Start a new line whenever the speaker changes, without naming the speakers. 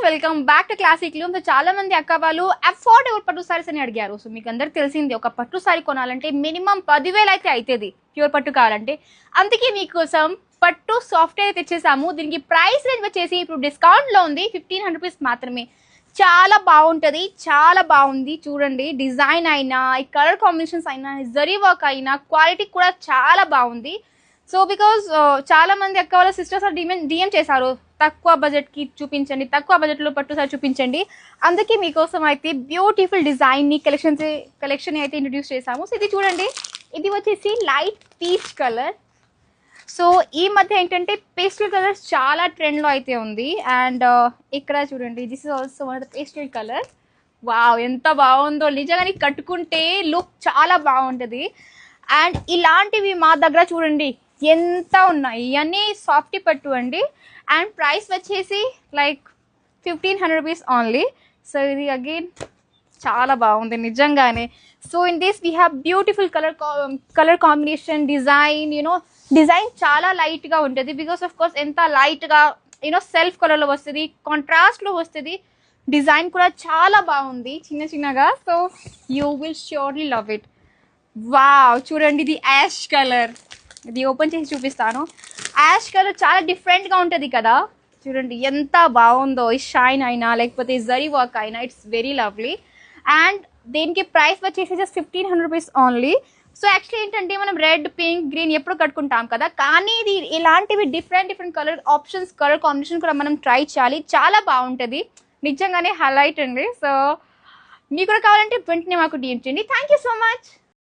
Welcome back to classic loom. So చాలా మంది అక్క వాళ్ళు అఫోర్డబుల్ పట్టు సారీస్ అని అడిగారు. సో మీకు అందరికి తెలిసింది, ఒక పట్టు సారీ కొనాలంటే మినిమం 10,000 అయితే అవుతుంది ప్యూర్ పట్టు కావాలంటే. అందుకే మీకోసం పట్టు సాఫ్ట్వేర్ తెచ్చేసాము. దీనికి ప్రైస్ రేంజ్ వచ్చేసి ఇప్పుడు డిస్కౌంట్లో ఉంది, 1,500 రూపీస్ మాత్రమే. చాలా బాగుంటుంది, చాలా బాగుంది. చూడండి, డిజైన్ అయినా, ఈ కలర్ కాంబినేషన్స్ అయినా, జరీ వర్క్ అయినా, క్వాలిటీ కూడా చాలా బాగుంది. సో బికాజ్ చాలా మంది అక్క వాళ్ళ సిస్టర్స్ డిఎం చేశారు, తక్కువ బడ్జెట్కి చూపించండి, తక్కువ బడ్జెట్లో పట్టు సారీ చూపించండి. అందుకే మీకోసం అయితే బ్యూటిఫుల్ డిజైన్ని కలెక్షన్ అయితే ఇంట్రడ్యూస్ చేశాము. సో ఇది చూడండి, ఇది వచ్చేసి లైట్ పీచ్ కలర్. సో ఈ మధ్య ఏంటంటే పేస్టల్ కలర్స్ చాలా ట్రెండ్లో అయితే ఉంది. అండ్ ఇక్కడ చూడండి, this is also one of the pastel colour. Wow, ఎంత బాగుందో నిజంగా, కట్టుకుంటే లుక్ చాలా బాగుంటుంది. అండ్ ఇలాంటివి మా దగ్గర చూడండి ఎంత ఉన్నాయి, ఇవన్నీ సాఫ్టీ పట్టు అండి. అండ్ ప్రైస్ వచ్చేసి లైక్ 1,500 రూపీస్ ఓన్లీ. సో ఇది అగైన్ చాలా బాగుంది నిజంగానే. So in this we have beautiful colour combination, design చాలా లైట్గా ఉంటుంది. బికాస్ ఆఫ్ కోర్స్ ఎంత లైట్గా సెల్ఫ్ కలర్లో వస్తుంది, కాంట్రాస్ట్లో వస్తుంది. డిజైన్ కూడా చాలా బాగుంది చిన్న చిన్నగా. So you will surely love it. Wow, చూడండి, ఇది యాష్ కలర్. ఇది ఓపెన్ చేసి చూపిస్తాను. యాష్ కలర్ చాలా డిఫరెంట్గా ఉంటుంది కదా. చూడండి ఎంత బాగుందో, ఈ షైన్ అయినా లేకపోతే జరీ వర్క్ అయినా, ఇట్స్ వెరీ లవ్లీ. అండ్ దీనికి ప్రైస్ వచ్చేసి just 1,500 rupees only. So actually ఏంటంటే మనం రెడ్, పింక్, గ్రీన్ ఎప్పుడు కట్టుకుంటాం కదా, కానీ ఇది ఇలాంటివి different colour options, colour combination కూడా మనం ట్రై చేయాలి. చాలా బాగుంటుంది నిజంగానే, హైలైట్ అండి. సో మీకు కూడా కావాలంటే వెంటనే మాకు డిఎం చేయండి. Thank you so much.